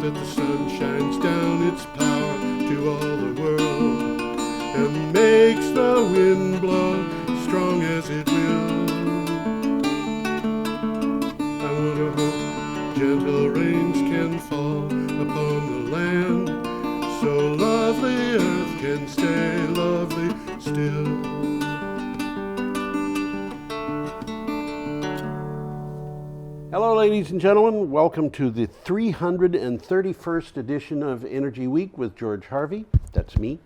that the sun shines down its power to all the world and makes the wind blow strong as it will. I wonder how gentle rains can fall upon the land, so lovely earth can stay lovely still. Hello, ladies and gentlemen. Welcome to the 331st edition of Energy Week with George Harvey. That's me.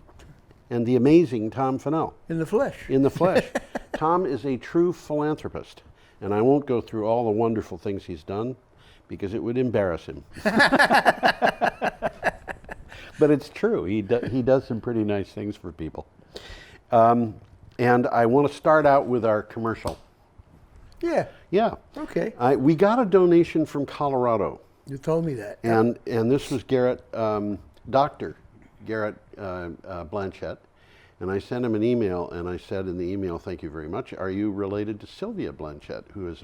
And the amazing Tom Fennell. In the flesh. In the flesh. Tom is a true philanthropist. And I won't go through all the wonderful things he's done because it would embarrass him. But it's true. He does some pretty nice things for people. And I want to start out with our commercial. Yeah. Yeah. Okay. We got a donation from Colorado. You told me that. And this was Garrett, Dr. Garrett Blanchette. And I sent him an email, and I said in the email, thank you very much. Are you related to Sylvia Blanchette, who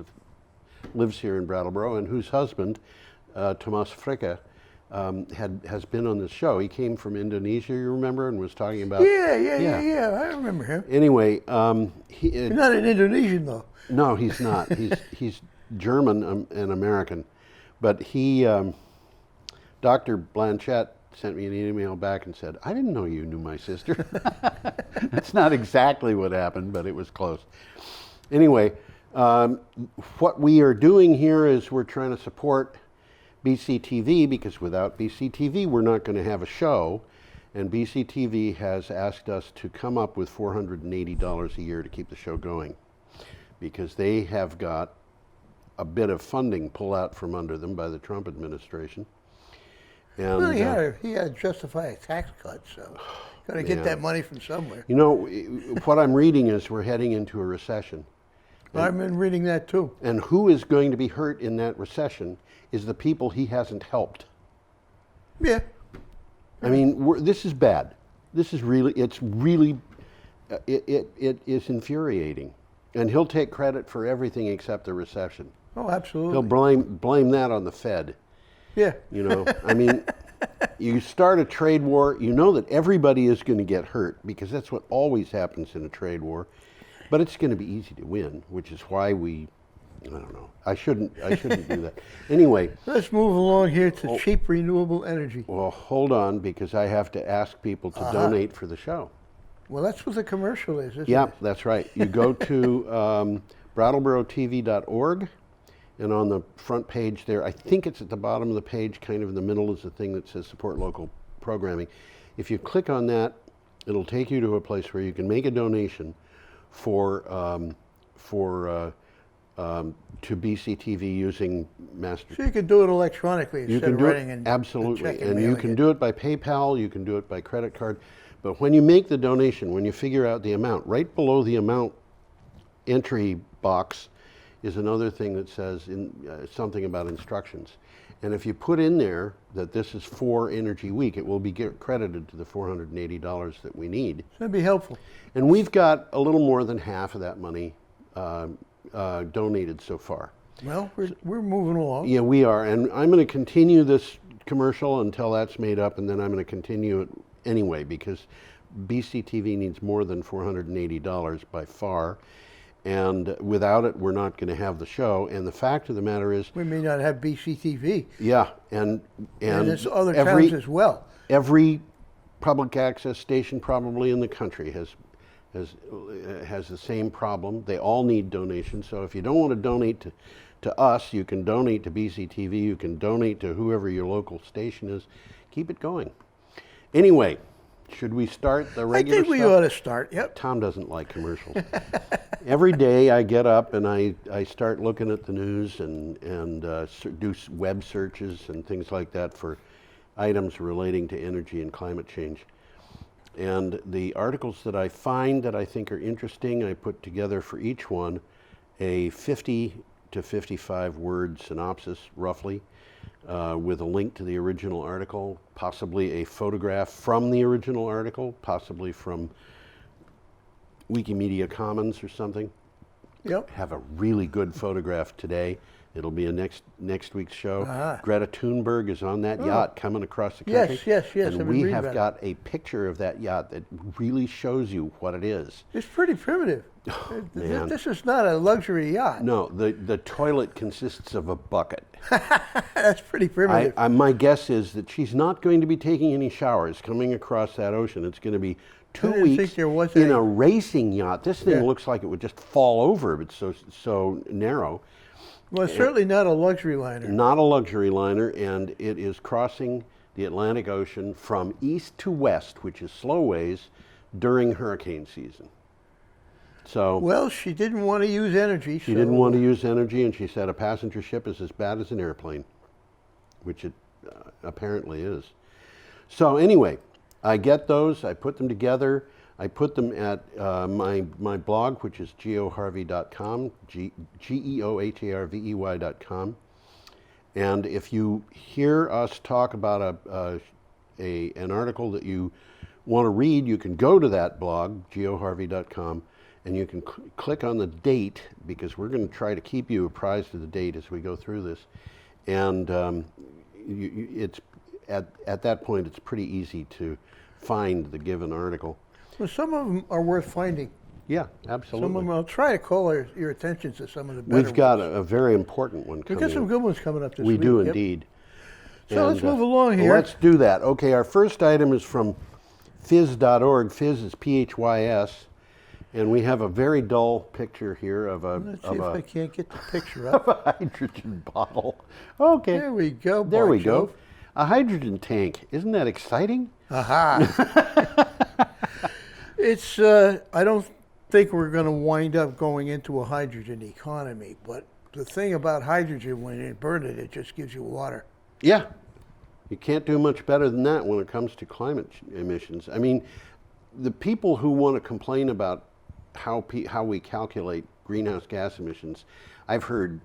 lives here in Brattleboro, and whose husband, Tomas Fricke, has been on this show. He came from Indonesia, you remember, and was talking about... Yeah. I remember him. Anyway... He's not an Indonesian, though. No, he's not. He's German and American. But Dr. Blanchette sent me an email back and said, I didn't know you knew my sister. That's not exactly what happened, but it was close. Anyway, what we are doing here is we're trying to support BCTV, because without BCTV, we're not going to have a show. And BCTV has asked us to come up with $480 a year to keep the show going, because they have got a bit of funding pulled out from under them by the Trump administration. And, well, he had to justify a tax cut, so got to get that money from somewhere. You know, what I'm reading is we're heading into a recession. I've been reading that too. And who is going to be hurt in that recession is the people he hasn't helped. Yeah. I mean, this is bad. This is really, it is infuriating. And he'll take credit for everything except the recession. Oh, absolutely. He'll blame that on the Fed. Yeah. You know, I mean, you start a trade war, you know that everybody is going to get hurt, because that's what always happens in a trade war. But it's going to be easy to win, which is why I don't know. I shouldn't do that. Anyway. Let's move along here to cheap renewable energy. Well, hold on, because I have to ask people to donate for the show. Well, that's what the commercial is, isn't it? Yeah, that's right. You go to BrattleboroTV.org, and on the front page there, I think it's at the bottom of the page, kind of in the middle, is the thing that says support local programming. If you click on that, it'll take you to a place where you can make a donation to BCTV using Master. So you can do it electronically instead of writing in absolutely, a check and you can do it by PayPal, you can do it by credit card. But when you make the donation, when you figure out the amount, right below the amount entry box is another thing that says something about instructions. And if you put in there that this is for Energy Week, it will be credited to the $480 that we need. So that'd be helpful. And we've got a little more than half of that money donated so far. Well, we're moving along. Yeah, we are. And I'm going to continue this commercial until that's made up, and then I'm going to continue it anyway, because BCTV needs more than $480 by far. And without it, we're not going to have the show. And the fact of the matter is, we may not have BCTV. Yeah, and there's other towns as well. Every public access station probably in the country has the same problem. They all need donations. So if you don't want to donate to us, you can donate to BCTV. You can donate to whoever your local station is. Keep it going. Anyway, should we start the regular stuff? I think we ought to start, yep. Tom doesn't like commercials. Every day I get up and I start looking at the news and do web searches and things like that for items relating to energy and climate change. And the articles that I find that I think are interesting, I put together for each one a 50 to 55 word synopsis, roughly, with a link to the original article, possibly a photograph from the original article, possibly from Wikimedia Commons or something. Yep. Have a really good photograph today It'll be a next week's show. Uh-huh. Greta Thunberg is on that Oh. yacht coming across the Yes, country. yes, yes, I've And been we reading have about got a picture of that yacht that really shows you what it is. It's pretty primitive. Man. This is not a luxury yacht. No, the toilet consists of a bucket. That's pretty primitive. My guess is that she's not going to be taking any showers coming across that ocean. It's going to be 2 didn't weeks think there was in any. a racing yacht. This thing Yeah. looks like it would just fall over. It's so narrow. Well, it's certainly not a luxury liner. Not a luxury liner, and it is crossing the Atlantic Ocean from east to west, which is slowways, during hurricane season. So Well, she didn't want to use energy. she didn't want to use energy, and she said a passenger ship is as bad as an airplane, which it apparently is. So anyway, I get those, I put them together, I put them at my blog, which is geoharvey.com, geoharvey.com. And if you hear us talk about an article that you want to read, you can go to that blog, geoharvey.com, and you can click on the date, because we're going to try to keep you apprised of the date as we go through this. And it's at that point, it's pretty easy to find the given article. Well, some of them are worth finding. Yeah, absolutely. Some of them, I'll try to call your attention to some of the better We've got ones. a very important one We've coming got some in. good ones coming up this We week. do Yep. indeed. So let's move along well, here. let's do that. Okay, our first item is from phys.org. Phys is P-H-Y-S. And we have a very dull picture here of Let's see if I can't get the picture of up. a hydrogen bottle. Okay. There we go. There we Bon go. Jove. A hydrogen tank. Isn't that exciting? Aha. It's, I don't think we're going to wind up going into a hydrogen economy, but the thing about hydrogen, when you burn it, it just gives you water. Yeah. You can't do much better than that when it comes to climate emissions. I mean, the people who want to complain about how we calculate greenhouse gas emissions, I've heard,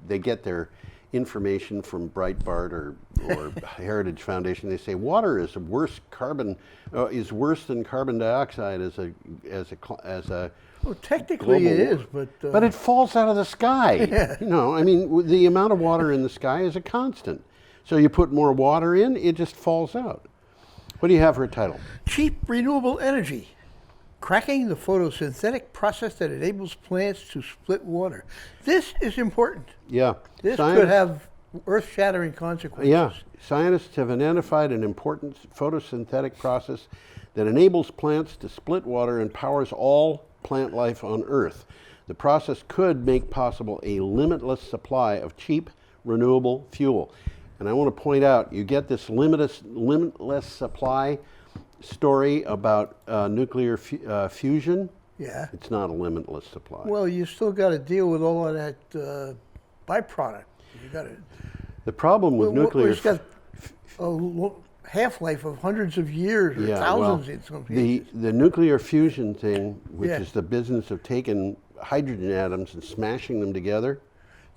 they get their information from Breitbart or Heritage Foundation. They say water is worse than carbon dioxide as a Well, technically it is, but it falls out of the sky. Yeah. I mean, the amount of water in the sky is a constant. So you put more water in, it just falls out. What do you have for a title? cheap renewable energy. Cracking the photosynthetic process that enables plants to split water. This is important. Yeah. This could have earth-shattering consequences. Yeah. Scientists have identified an important photosynthetic process that enables plants to split water and powers all plant life on Earth. The process could make possible a limitless supply of cheap, renewable fuel. And I want to point out, you get this limitless supply story about nuclear fusion. Yeah. It's not a limitless supply. Well, you still got to deal with all of that byproduct. You got to. The problem with nuclear It's got a half-life of hundreds of years or thousands in some cases. The nuclear fusion thing, which Yeah. is the business of taking hydrogen atoms and smashing them together,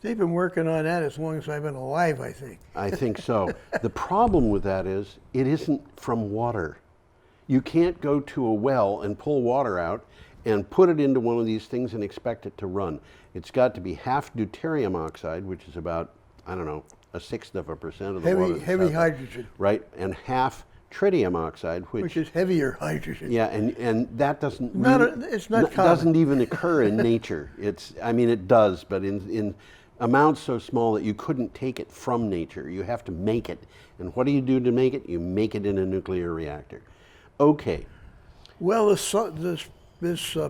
They've been working on that as long as I've been alive, I think. I think so. The problem with that is it isn't from water. You can't go to a well and pull water out and put it into one of these things and expect it to run. It's got to be half deuterium oxide, which is about, I don't know, 1/6% of the water. Heavy hydrogen. Right, and half tritium oxide, Which is heavier hydrogen. yeah, and that doesn't It's not common. doesn't even occur in nature. It does, but in amounts so small that you couldn't take it from nature. You have to make it. And what do you do to make it? You make it in a nuclear reactor. Okay. Well, this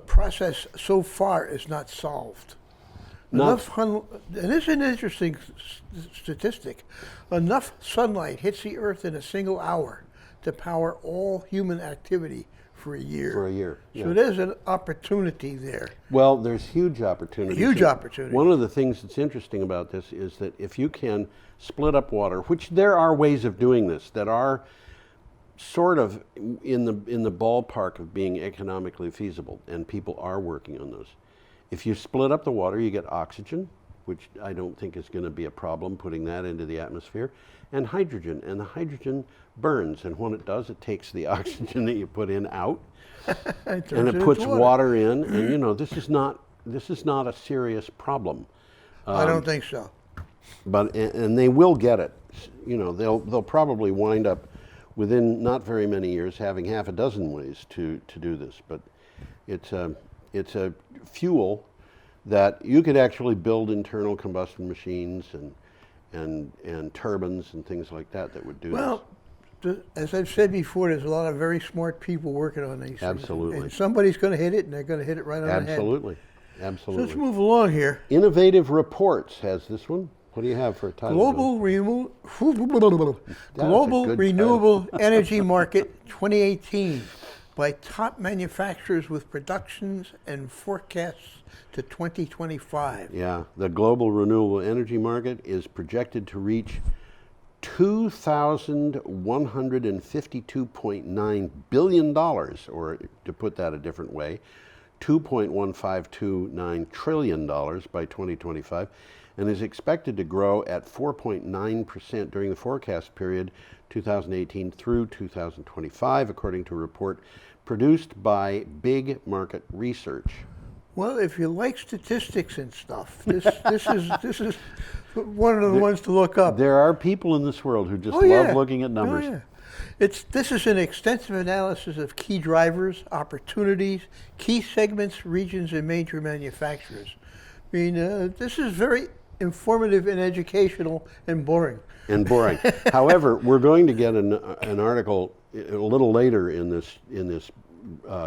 process so far is not solved. And it's an interesting statistic. Enough sunlight hits the Earth in a single hour to power all human activity for a year. For a year, yeah. So there's an opportunity there. Well, there's huge opportunity. Huge opportunity. One of the things that's interesting about this is that if you can split up water, which there are ways of doing this that are sort of in the ballpark of being economically feasible, and people are working on those. If you split up the water, you get oxygen, which I don't think is going to be a problem putting that into the atmosphere, and hydrogen. And the hydrogen burns, and when it does, it takes the oxygen that you put in out, and it puts water in. And this is not a serious problem. I don't think so. and they will get it. You know, they'll probably wind up within not very many years having half a dozen ways to do this. But it's a fuel that you could actually build internal combustion machines and turbines and things like that would do this. Well, as I've said before, there's a lot of very smart people working on these Absolutely. things. And somebody's going to hit it, and they're going to hit it right on the head. Absolutely. So Absolutely. let's move along here. Innovative Reports has this one. What do you have for a title? Global good Renewable Energy Market 2018 by top manufacturers with productions and forecasts to 2025. Yeah, the global renewable energy market is projected to reach $2,152.9 billion, or to put that a different way, $2.1529 trillion by 2025, and is expected to grow at 4.9% during the forecast period 2018 through 2025, according to a report produced by Big Market Research. Well, if you like statistics and stuff, this is one of the ones to look up. There are people in this world who just Oh, yeah. love looking at numbers. Oh, yeah. This is an extensive analysis of key drivers, opportunities, key segments, regions, and major manufacturers. I mean, this is very informative and educational and boring. And boring. However, we're going to get an article a little later in this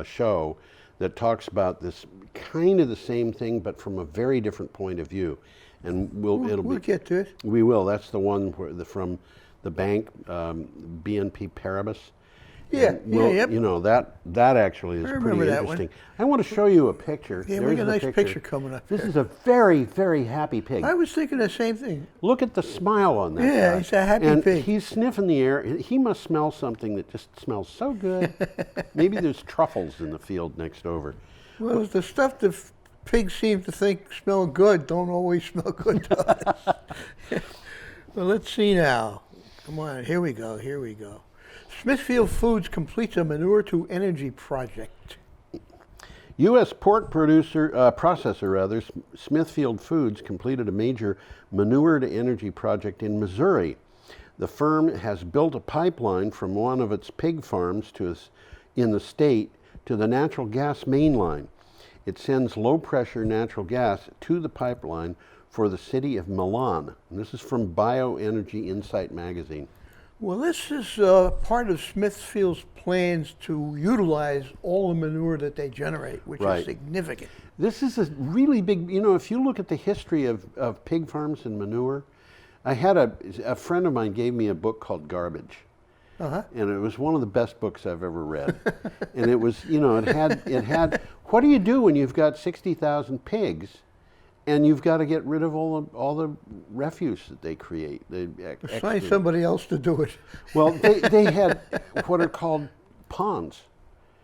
show that talks about this kind of the same thing, but from a very different point of view. And we'll get to it. We will. That's the one from the bank, BNP Paribas. Yeah, yep. You know, that actually is pretty that one. interesting. I want to show you a picture. Yeah, we There's got a the nice picture coming up. This is a very, very happy pig. I was thinking the same thing. Look at the smile on that Yeah, guy. he's a happy and pig. He's sniffing the air. He must smell something that just smells so good. Maybe there's truffles in the field next over. Well, the stuff the pigs seem to think smell good don't always smell good to us. Well, let's see now. Come on, here we go. Smithfield Foods completes a manure to energy project. U.S. pork processor Smithfield Foods completed a major manure to energy project in Missouri. The firm has built a pipeline from one of its pig farms in the state to the natural gas main line. It sends low-pressure natural gas to the pipeline for the city of Milan. And this is from Bioenergy Insight magazine. Well, this is part of Smithfield's plans to utilize all the manure that they generate, which Right. is significant. This is a really big, if you look at the history of pig farms and manure, I had a friend of mine gave me a book called Garbage. Uh-huh. And it was one of the best books I've ever read. And it was, it had, what do you do when you've got 60,000 pigs and you've got to get rid of all the refuse that they create? Find somebody else to do it. Well, they had what are called ponds.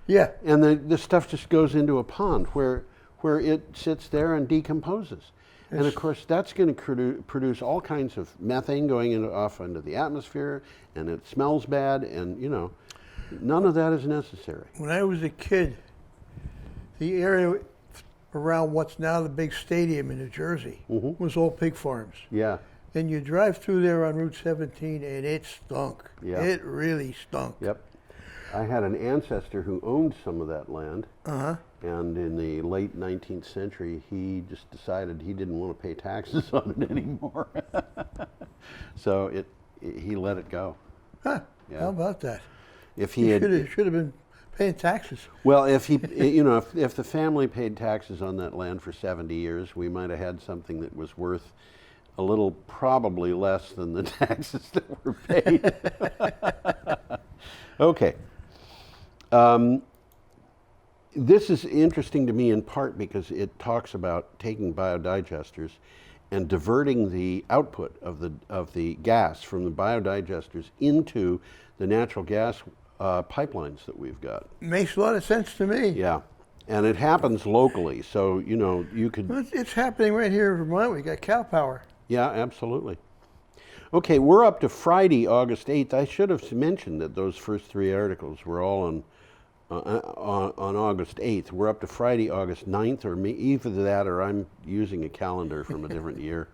Yeah. And the stuff just goes into a pond where it sits there and decomposes. And of course, that's going to produce all kinds of methane going off into the atmosphere, and it smells bad, and none of that is necessary. When I was a kid, the area around what's now the big stadium in New Jersey was all pig farms. Yeah. And you drive through there on Route 17, and it stunk. Yeah. It really stunk. Yep. I had an ancestor who owned some of that land. Uh-huh. And in the late 19th century, he just decided he didn't want to pay taxes on it anymore. So he let it go. Huh. Yeah. How about that? If He should have been paying taxes. Well, if if the family paid taxes on that land for 70 years, we might have had something that was worth a little, probably less than the taxes that were paid. Okay. This is interesting to me in part because it talks about taking biodigesters and diverting the output of the gas from the biodigesters into the natural gas pipelines that we've got. Makes a lot of sense to me. Yeah, and it happens locally, so you could. Well, it's happening right here in Vermont. We got cow power. Yeah, absolutely. Okay, we're up to Friday, August 8th. I should have mentioned that those first three articles were all on August 8th. We're up to Friday, August 9th, or either that or I'm using a calendar from a different year.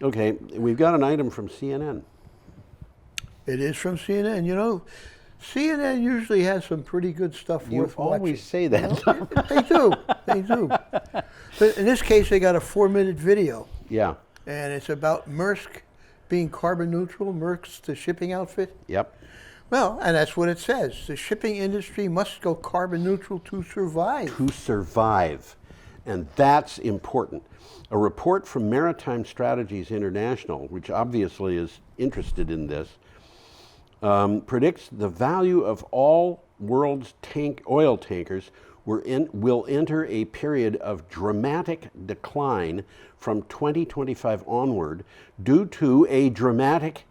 Okay, we've got an item from CNN. It is from CNN. You know, CNN usually has some pretty good stuff You worth watching. always say that. You know, they do. They do. But in this case, they got a 4-minute video, Yeah. and it's about Maersk being carbon neutral. Maersk's the shipping outfit. Yep. Well, and that's what it says. The shipping industry must go carbon neutral to survive. To survive. And that's important. A report from Maritime Strategies International, which obviously is interested in this, predicts the value of all world's oil tankers will enter a period of dramatic decline from 2025 onward due to a dramatic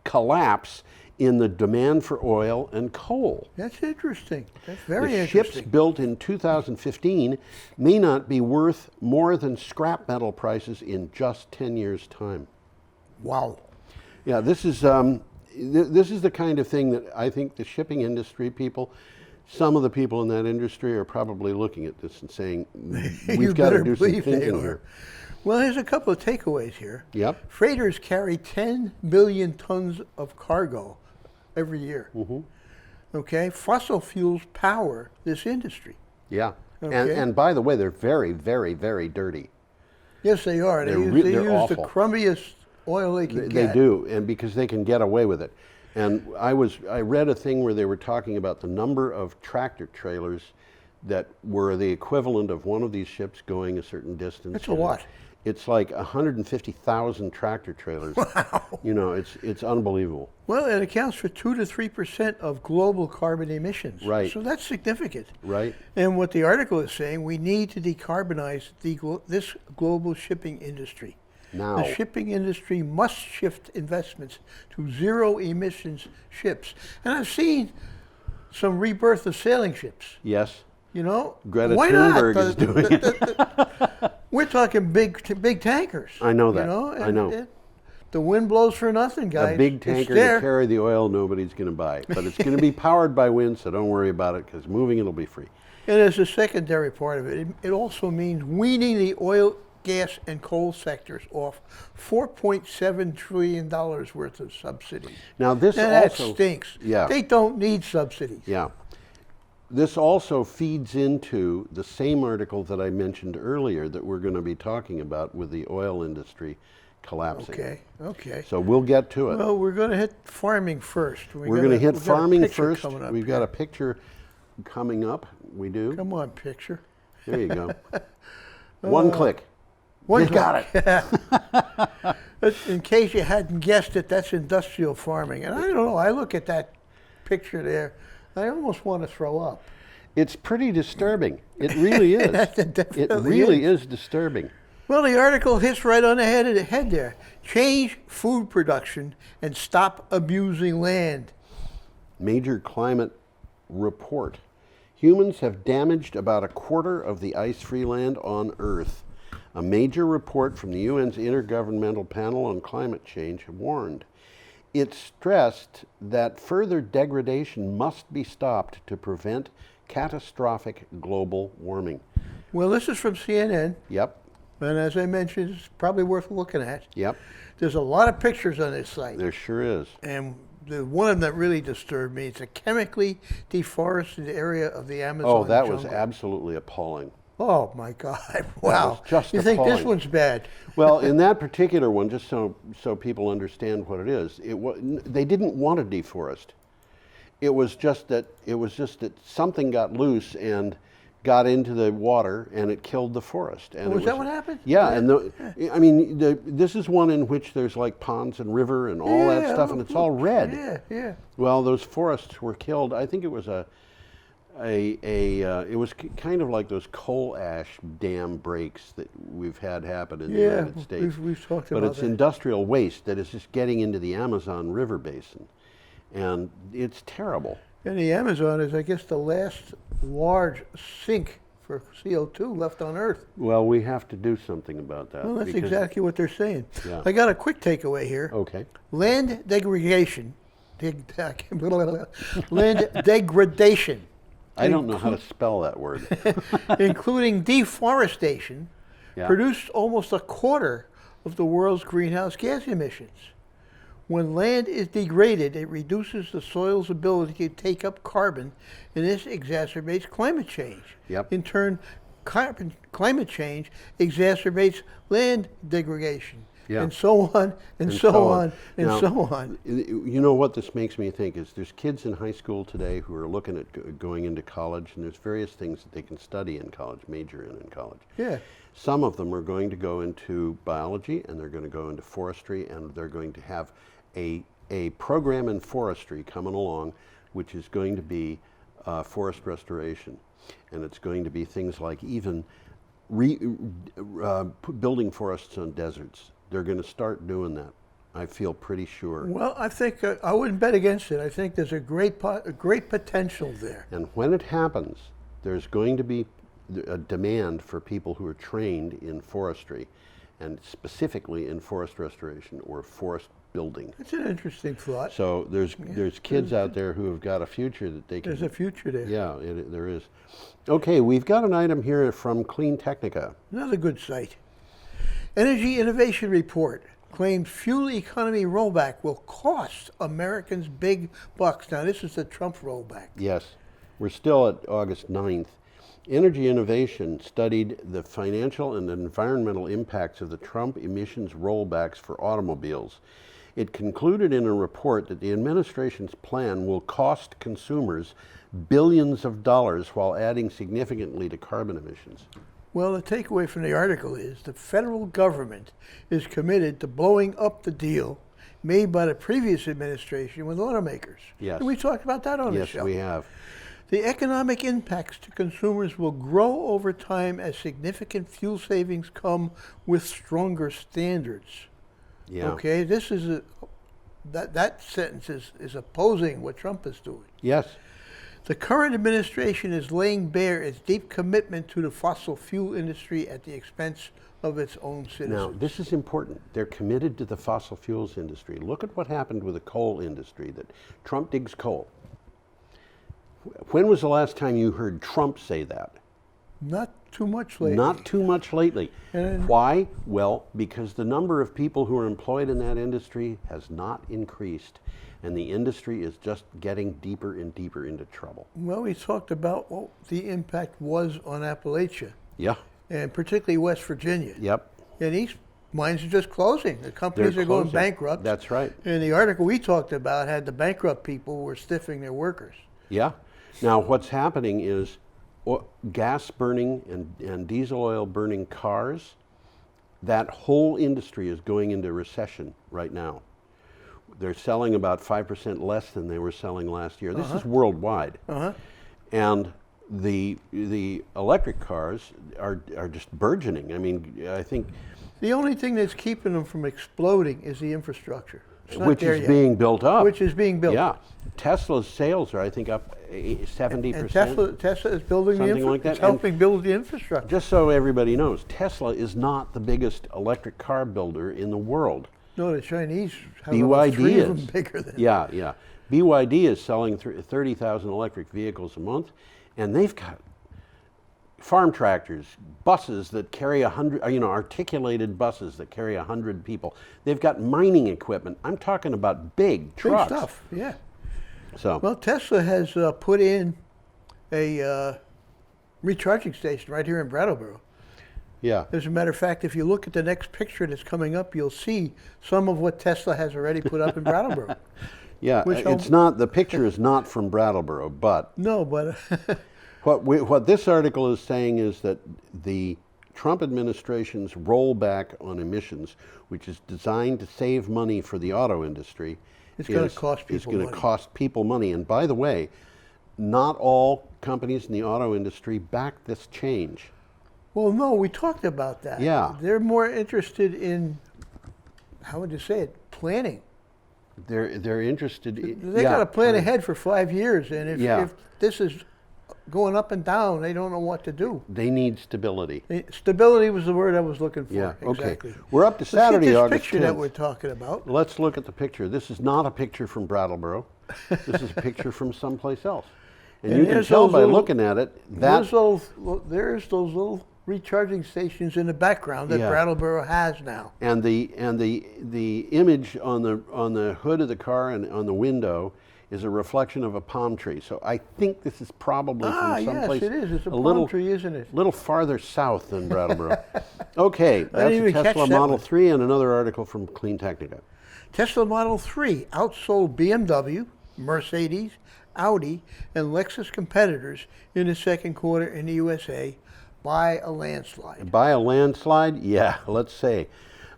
collapse in the demand for oil and coal. That's interesting. That's very The interesting. ships built in 2015 may not be worth more than scrap metal prices in just 10 years' time. Wow. Yeah, this is the kind of thing that I think the shipping industry people, some of the people in that industry are probably looking at this and saying, we've got to do some thinking here. Well, here's a couple of takeaways here. Yep. Freighters carry 10 billion tons of cargo every year. Mm-hmm. Okay? Fossil fuels power this industry. Yeah. Okay. And by the way, they're very, very, very dirty. Yes, they are. They They're use awful. the crummiest oil they can They get. do, and because they can get away with it. And I read a thing where they were talking about the number of tractor trailers that were the equivalent of one of these ships going a certain distance. That's a lot. It's like 150,000 tractor trailers. Wow. You know, it's unbelievable. Well, it accounts for 2 to 3% of global carbon emissions. Right. So that's significant. Right. And what the article is saying, we need to decarbonize this global shipping industry. Now. The shipping industry must shift investments to zero emissions ships. And I've seen some rebirth of sailing ships. Yes. You know, Greta why Thunberg not? is doing it. We're talking big tankers. I know that. You know, I know. The wind blows for nothing, guys. A big It's tanker to there. carry the oil nobody's going to buy. But it's going to be powered by wind, so don't worry about it, because moving it'll be free. And as a secondary part of it, it also means weaning the oil, gas, and coal sectors off $4.7 trillion worth of subsidies. Now this And that also stinks. Yeah. They don't need subsidies. Yeah. This also feeds into the same article that I mentioned earlier that we're going to be talking about with the oil industry collapsing. Okay, okay. So we'll get to it. Well, we're going to hit farming first. We're going to hit we've got a farming picture first. coming up We've here. got a picture coming up. We do. Come on, picture. There you go. One click. One You got it. In case you hadn't guessed it, that's industrial farming. And I don't know, I look at that picture there, I almost want to throw up. It's pretty disturbing. It really is. It definitely It really is disturbing. Well, the article hits right on the head there. Change food production and stop abusing land. Major climate report. Humans have damaged about a quarter of the ice-free land on Earth. A major report from the UN's Intergovernmental Panel on Climate Change warned. It stressed that further degradation must be stopped to prevent catastrophic global warming. Well, this is from CNN, Yep, and as I mentioned, it's probably worth looking at. yep, There's a lot of pictures on this site. there sure is. And the one that really disturbed me, it's a chemically deforested area of the Amazon Oh, that was jungle. absolutely appalling. Oh my God! Wow. was just you think this appalling. one's bad? Well, in that particular one, just so people understand what it is, they didn't want to deforest. It was just that something got loose and got into the water and it killed the forest. And Was that what happened? Yeah, and I mean, this is one in which there's like ponds and river and all that stuff, and it's all red. Yeah, yeah. Well, those forests were killed. I think it was it was kind of like those coal ash dam breaks that we've had happen in the United States. We've talked But about it's that. industrial waste that is just getting into the Amazon River basin. And it's terrible. And the Amazon is, I guess, the last large sink for CO2 left on Earth. Well, we have to do something about that. Well, that's because- exactly what they're saying. Yeah. I got a quick takeaway here. Okay. Land degradation. Land degradation. I don't know how to spell that word. including deforestation, Yeah. produced almost a quarter of the world's greenhouse gas emissions. When land is degraded, it reduces the soil's ability to take up carbon, and this exacerbates climate change. Yep. In turn, climate change exacerbates land degradation, Yeah. and so on, and so on, and Now, so on. You know what this makes me think is there's kids in high school today who are looking at going into college, and there's various things that they can study in college, major in college. Yeah. Some of them are going to go into biology, and they're going to go into forestry, and they're going to have a program in forestry coming along, which is going to be forest restoration. And it's going to be things like even building forests on deserts. They're going to start doing that. I feel pretty sure. Well, I think I wouldn't bet against it. I think there's a great potential there. And when it happens, there's going to be a demand for people who are trained in forestry, and specifically in forest restoration or forest building. It's an interesting thought. So there's kids out there who have got a future that they can. There's a future there. Yeah, there is. Okay, we've got an item here from Clean Technica. Another good site. Energy Innovation Report claims fuel economy rollback will cost Americans big bucks. Now, this is the Trump rollback. Yes, we're still at August 9th. Energy Innovation studied the financial and environmental impacts of the Trump emissions rollbacks for automobiles. It concluded in a report that the administration's plan will cost consumers billions of dollars while adding significantly to carbon emissions. Well, the takeaway from the article is the federal government is committed to blowing up the deal made by the previous administration with automakers. Yes. And we talked about that on the show. Yes, we have. The economic impacts to consumers will grow over time as significant fuel savings come with stronger standards. Yeah. Okay, this is that sentence is opposing what Trump is doing. Yes. The current administration is laying bare its deep commitment to the fossil fuel industry at the expense of its own citizens. Now, this is important. They're committed to the fossil fuels industry. Look at what happened with the coal industry, that Trump digs coal. When was the last time you heard Trump say that? Not too much lately. Not too much lately. And why? Well, because the number of people who are employed in that industry has not increased, and the industry is just getting deeper and deeper into trouble. Well, we talked about what the impact was on Appalachia. Yeah. And particularly West Virginia. Yep. And these mines are just closing. The companies They're are going closing. bankrupt. That's right. And the article we talked about had the bankrupt people who were stiffing their workers. Yeah. Now, what's happening is gas burning and diesel oil burning cars, that whole industry is going into recession right now. They're selling about 5% less than they were selling last year. This is worldwide. And the electric cars are just burgeoning. I mean, I think The only thing that's keeping them from exploding is the infrastructure. It's not which there is yet. being built up. Which is being built. Yeah. Tesla's sales are, I think, up 70%. And Tesla is building the Something like that. It's helping build the infrastructure. Just so everybody knows, Tesla is not the biggest electric car builder in the world. No, the Chinese have about 3 BYD of them is. bigger than Yeah. BYD is selling 30,000 electric vehicles a month, and they've got farm tractors, buses that carry 100, articulated buses that carry 100 people. They've got mining equipment. I'm talking about big trucks. Big stuff, yeah. So, Well, Tesla has put in a recharging station right here in Brattleboro. yeah. As a matter of fact, if you look at the next picture that's coming up, you'll see some of what Tesla has already put up in Brattleboro. Yeah, Which it's not, the picture is not from Brattleboro, but No, but what this article is saying is that the Trump administration's rollback on emissions, which is designed to save money for the auto industry, It's gonna cost is people going to money. cost people money. And by the way, not all companies in the auto industry back this change. well, no, we talked about that. Yeah. They're more interested in, how would you say it, planning. They're interested in, They got to plan ahead for 5 years, and Yeah. if this is going up and down, they don't know what to do. They need stability. Stability was the word I was looking for. Yeah, okay. Exactly. We're up to Let's Saturday, get this August picture that 10th. we're talking about. Let's look at the picture. This is not a picture from Brattleboro. This is a picture from someplace else. And you can there's tell those by little- looking at it that There's those little recharging stations in the background that Yeah. Brattleboro has now. And the image on the hood of the car and on the window is a reflection of a palm tree. So I think this is probably from someplace yes, it is. It's a palm little tree, isn't it? little farther south than Brattleboro. Okay, didn't that's a even catch Tesla that Model one. 3 and another article from Clean Technica. Tesla Model 3 outsold BMW, Mercedes, Audi, and Lexus competitors in the second quarter in the USA by a landslide. By a landslide? Yeah, let's say.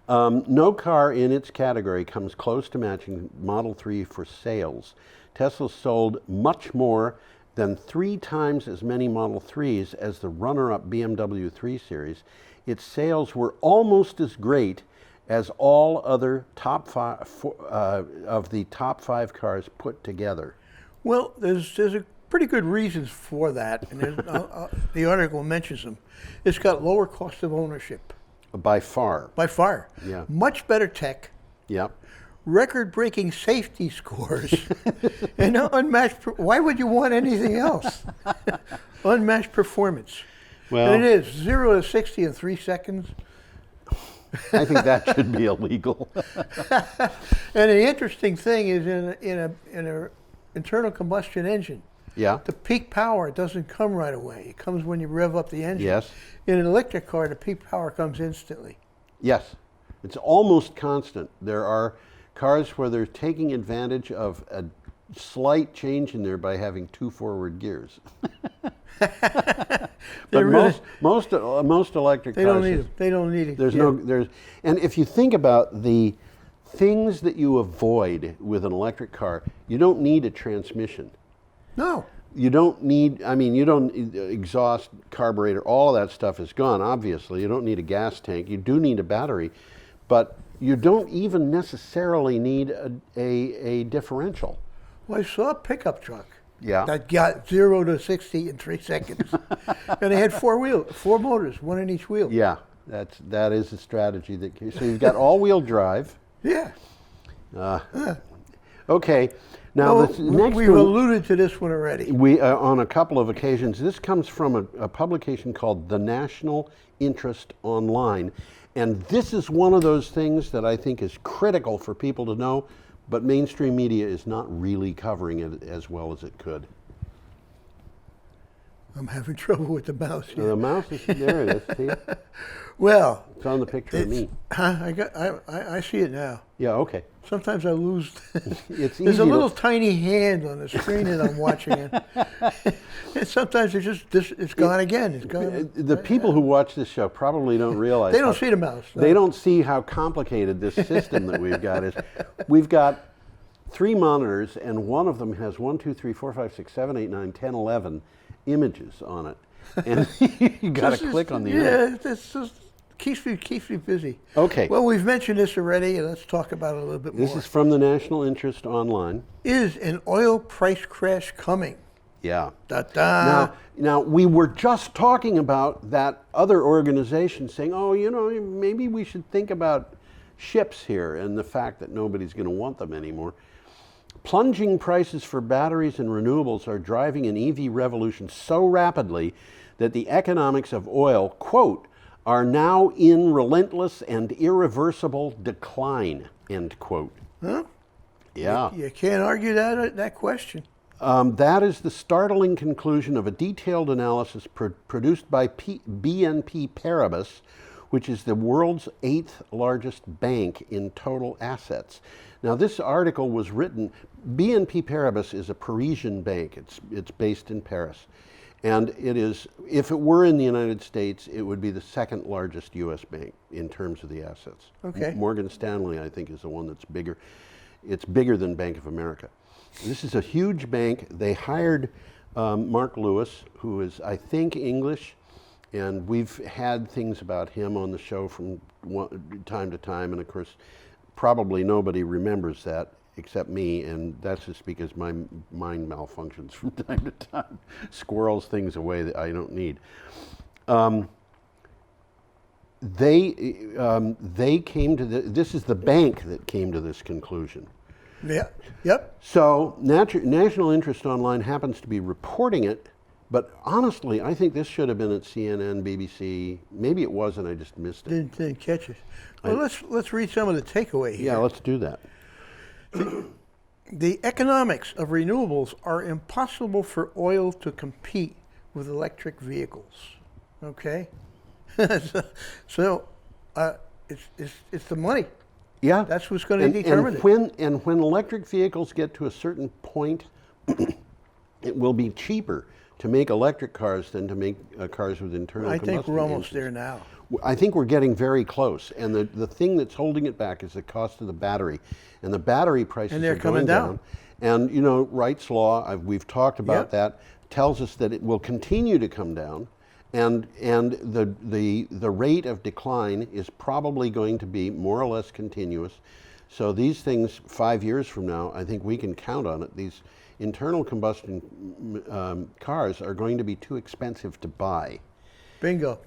No car in its category comes close to matching Model 3 for sales. Tesla sold much more than 3 times as many Model 3s as the runner-up BMW 3 Series. Its sales were almost as great as all other of the top 5 cars put together. Well, there's a pretty good reasons for that, and the article mentions them. It's got lower cost of ownership. By far. By far. Yeah. Much better tech, Yep. record-breaking safety scores, and unmatched. Why would you want anything else? Unmatched performance. Well, And it is 0 to 60 in 3 seconds. I think that should be illegal. And the interesting thing is, in a internal combustion engine, Yeah. the peak power doesn't come right away. It comes when you rev up the engine. Yes. In an electric car, the peak power comes instantly. Yes. It's almost constant. There are cars where they're taking advantage of a slight change in there by having 2 forward gears. But really- most electric They cars, don't need them. They don't need it. there's and if you think about the things that you avoid with an electric car, you don't need a transmission. No. You don't need, you don't exhaust, carburetor, all of that stuff is gone, obviously. You don't need a gas tank. You do need a battery, but you don't even necessarily need a differential. Well, I saw a pickup truck Yeah. that got 0 to 60 in 3 seconds. And they had 4 motors, 1 in each wheel. Yeah, that is a strategy. So you've got all-wheel drive. Yeah. Okay, now Well, this next we've one, alluded to this one already. we on a couple of occasions. This comes from a publication called The National Interest Online, and this is one of those things that I think is critical for people to know, but mainstream media is not really covering it as well as it could. I'm having trouble with the mouse So here. the mouse is there. It is. See it? Well, It's on the picture of me. I see it now. Yeah. Okay. Sometimes I lose. It's There's easy a to- little tiny hand on the screen that I'm watching it. And sometimes it's gone again. It's gone. The people who watch this show probably don't realize They don't how- see the mouse. no. They don't see how complicated this system that we've got is. We've got 3 monitors, and one of them has 1, 2, 3, 4, 5, 6, 7, 8, 9, 10, 11 images on it, and you got to click on the image. Yeah, this just keeps me busy. Okay. Well, we've mentioned this already, and let's talk about it a little bit This more. is from the National Interest Online. Is an oil price crash coming? Yeah. Da da. Now we were just talking about that other organization saying, oh, maybe we should think about ships here and the fact that nobody's going to want them anymore. Plunging prices for batteries and renewables are driving an EV revolution so rapidly that the economics of oil, quote, are now in relentless and irreversible decline, end quote. Huh? Yeah. You can't argue that question. That is the startling conclusion of a detailed analysis produced by BNP Paribas, which is the world's 8th largest bank in total assets. Now, this article was written, BNP Paribas is a Parisian bank. It's based in Paris. And it is, if it were in the United States, it would be the 2nd largest U.S. bank in terms of the assets. Okay. Morgan Stanley, I think, is the one that's bigger. It's bigger than Bank of America. This is a huge bank. They hired Mark Lewis, who is, I think, English, and we've had things about him on the show from time to time, and of course, probably nobody remembers that except me, and that's just because my mind malfunctions from time to time, squirrels things away that I don't need. They came to this is the bank that came to this conclusion. Yeah. Yep. So National Interest Online happens to be reporting it But honestly, I think this should have been at CNN, BBC. Maybe it wasn't. I just missed it. Didn't catch it. Well, let's read some of the takeaway here. Yeah, let's do that. The economics of renewables are impossible for oil to compete with electric vehicles. Okay, so it's the money. Yeah, That's what's going to determine it. When electric vehicles get to a certain point, it will be cheaper to make electric cars than to make cars with internal combustion I think we're almost engines. there now. I think we're getting very close, and the thing that's holding it back is the cost of the battery, and the battery prices And they're are going coming down. And you know, Wright's law, we've talked about Yep. that, tells us that it will continue to come down, and the rate of decline is probably going to be more or less continuous. So these things, 5 years from now, I think we can count on it. These internal combustion cars are going to be too expensive to buy. Bingo.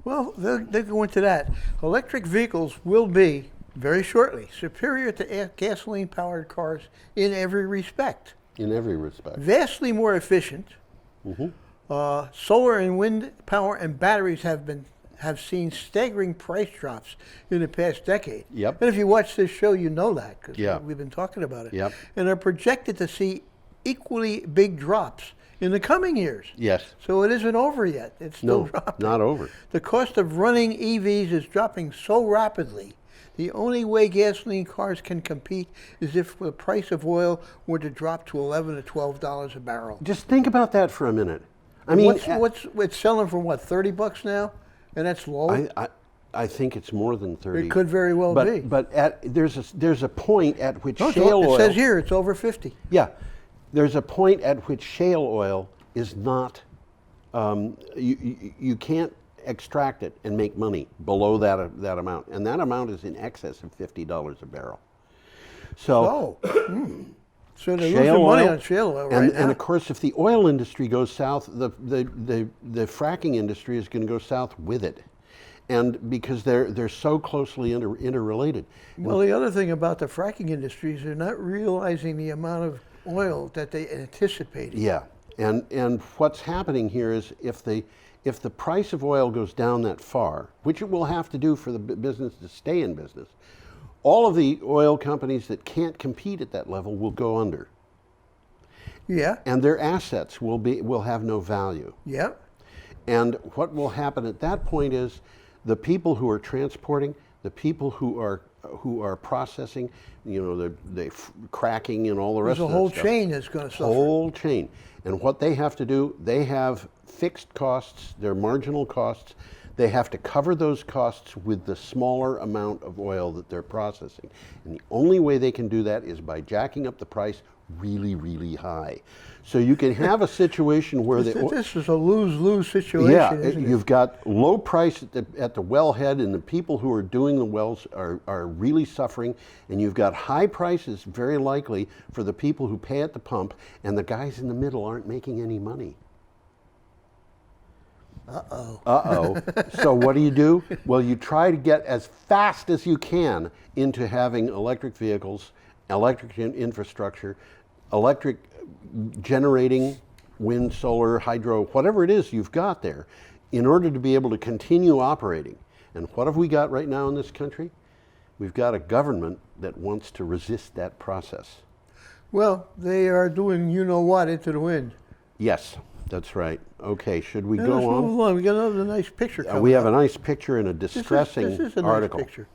Well, they'll go into that. Electric vehicles will be, very shortly, superior to gasoline-powered cars in every respect. In every respect. Vastly more efficient. Solar and wind power and batteries have seen staggering price drops in the past decade. Yep. And if you watch this show, you know that, because Yeah. we've been talking about it. Yep. And are projected to see equally big drops in the coming years. Yes. So it isn't over yet. It's still No, dropping. not over. The cost of running EVs is dropping so rapidly. The only way gasoline cars can compete is if the price of oil were to drop to $11 to $12 a barrel. Just think about that for a minute. I mean, what's it's selling for what, $30 now, and that's low. I think it's more than 30. It could very well be. But there's a point at which No, shale oil. it says here it's over 50. Yeah, there's a point at which shale oil is not. You can't extract it and make money below that amount, and that amount is in excess of $50 a barrel. So. So they're Shale losing money oil, on shale oil right now. and of course, if the oil industry goes south, the fracking industry is going to go south with it, and because they're so closely interrelated. Well, the other thing about the fracking industry is they're not realizing the amount of oil that they anticipated. Yeah, and what's happening here is if the price of oil goes down that far, which it will have to do for the business to stay in business, all of the oil companies that can't compete at that level will go under. Yeah. And their assets will have no value. Yeah. And what will happen at that point is the people who are transporting, the people who are processing, you know, the cracking and all the rest There's of a that whole stuff. chain that's going to suffer. Whole chain. And what they have to do, they have fixed costs, their marginal costs. They have to cover those costs with the smaller amount of oil that they're processing. And the only way they can do that is by jacking up the price really, really high. So you can have a situation where this is a lose-lose situation, isn't it? You've got low price at the wellhead, and the people who are doing the wells are really suffering, and you've got high prices, very likely, for the people who pay at the pump, and the guys in the middle aren't making any money. Uh-oh. So what do? Well, you try to get as fast as you can into having electric vehicles, electric infrastructure, electric generating, wind, solar, hydro, whatever it is you've got there, in order to be able to continue operating. And what have we got right now in this country? We've got a government that wants to resist that process. Well, they are doing you-know-what into the wind. Yes. That's right. Okay, should we Now, go let's on? move along. We got another nice picture coming We have up. a nice picture and a distressing this is a article. Nice picture.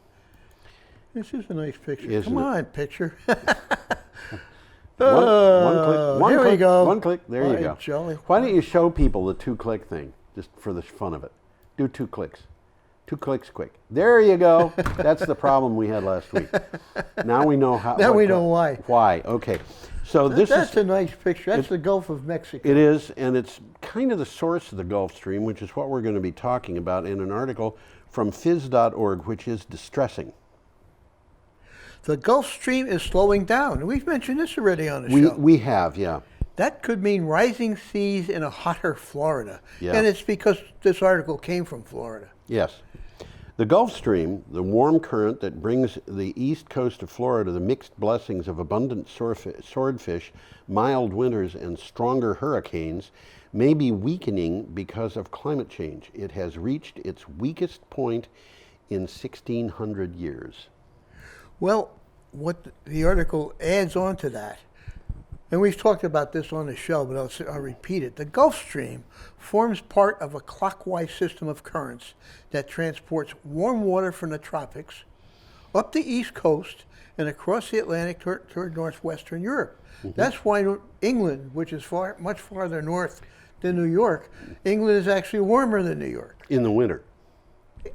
This is a nice picture. Isn't Come it? on, picture. One click. One here click. we go. One click. There you By go. jolly. Why don't you show people the 2-click thing, just for the fun of it? Do 2 clicks. 2 clicks quick. There you go. That's the problem we had last week. Now we know how. Now we know why. Why? Okay. So That's a nice picture. That's the Gulf of Mexico. It is, and it's kind of the source of the Gulf Stream, which is what we're going to be talking about in an article from phys.org, which is distressing. The Gulf Stream is slowing down. We've mentioned this already on the show. We have, yeah. That could mean rising seas in a hotter Florida. Yeah. And it's because this article came from Florida. Yes. The Gulf Stream, the warm current that brings the east coast of Florida the mixed blessings of abundant swordfish, mild winters, and stronger hurricanes, may be weakening because of climate change. It has reached its weakest point in 1,600 years. Well, what the article adds on to that, and we've talked about this on the show, but I'll repeat it. The Gulf Stream forms part of a clockwise system of currents that transports warm water from the tropics up the east coast and across the Atlantic toward northwestern Europe. Mm-hmm. That's why England, which is much farther north than New York, England is actually warmer than New York. In the winter.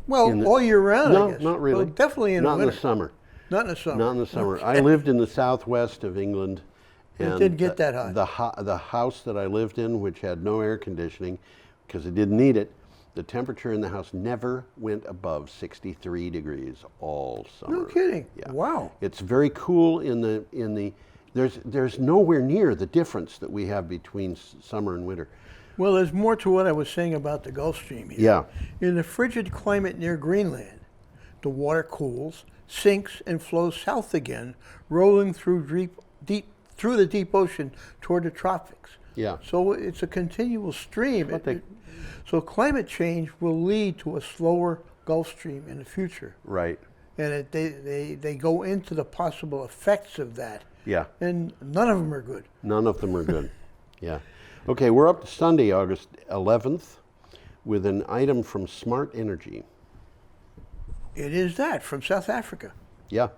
Well, all year round, no, I guess. not really. Well, definitely in the winter. Not in the summer. Not in the summer. Not in the summer. Okay. I lived in the southwest of England. And it didn't get that hot. The house that I lived in, which had no air conditioning, because it didn't need it, the temperature in the house never went above 63 degrees all summer. No kidding. Yeah. Wow. It's very cool in the there's nowhere near the difference that we have between summer and winter. Well, there's more to what I was saying about the Gulf Stream here. Yeah. In the frigid climate near Greenland, the water cools, sinks, and flows south again, rolling through the deep ocean toward the tropics. Yeah. So it's a continual stream. So climate change will lead to a slower Gulf Stream in the future. Right. And they go into the possible effects of that. Yeah. And none of them are good. None of them are good. Yeah. Okay, we're up to Sunday, August 11th, with an item from Smart Energy. It is that, from South Africa. Yeah.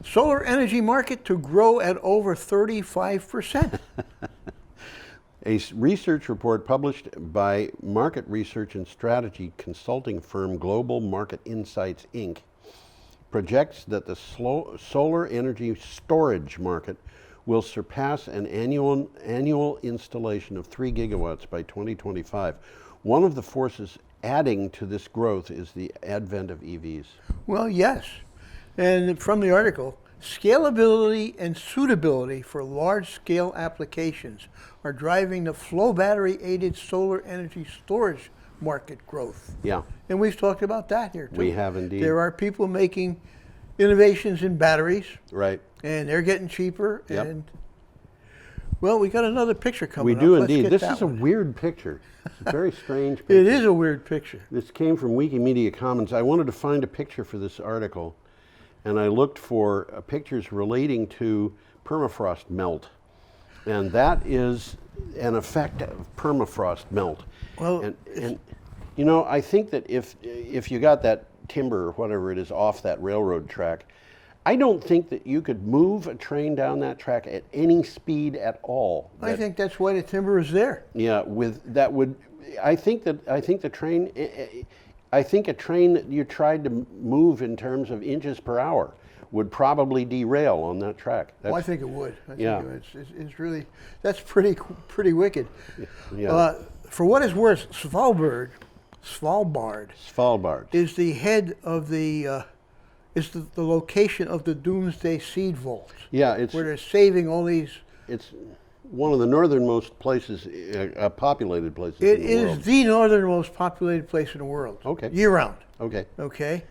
Solar energy market to grow at over 35%. A research report published by market research and strategy consulting firm Global Market Insights, Inc. projects that the solar energy storage market will surpass an annual installation of 3 gigawatts by 2025. One of the forces adding to this growth is the advent of EVs. Well, yes. And from the article, scalability and suitability for large-scale applications are driving the flow battery-aided solar energy storage market growth. Yeah. And we've talked about that here, too. We have indeed. There are people making innovations in batteries. Right. And they're getting cheaper. Yep. And well, we got another picture coming up. We do Let's indeed. This is a weird picture. It's a very strange picture. It is a weird picture. This came from Wikimedia Commons. I wanted to find a picture for this article, and I looked for pictures relating to permafrost melt. And that is an effect of permafrost melt. Well, and you know, I think that if you got that timber or whatever it is off that railroad track, I don't think that you could move a train down that track at any speed at all. I think that's why the timber is there. Yeah, I think a train that you tried to move in terms of inches per hour would probably derail on that track. I think it would. Yeah. It's really, that's pretty wicked. Yeah. For what is worse, Svalbard is the head of the location of the Doomsday Seed Vault. Yeah, where they're saving all these. It's one of the northernmost places, populated places It in the world. is the northernmost populated place in the world. Okay. Year round. Okay. Okay.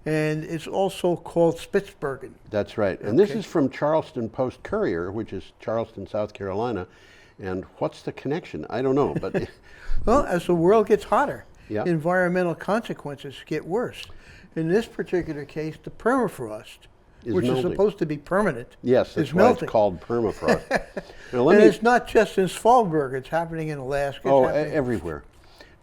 And it's also called Spitsbergen. That's right. And this is from Charleston Post Courier, which is Charleston, South Carolina. And what's the connection? I don't know. But well, as the world gets hotter, yeah, environmental consequences get worse. In this particular case, the permafrost, which melting. is supposed to be permanent, yes, that's is why melting. It's called permafrost. Now, and it's not just in Svalbard. It's happening in Alaska. Everywhere.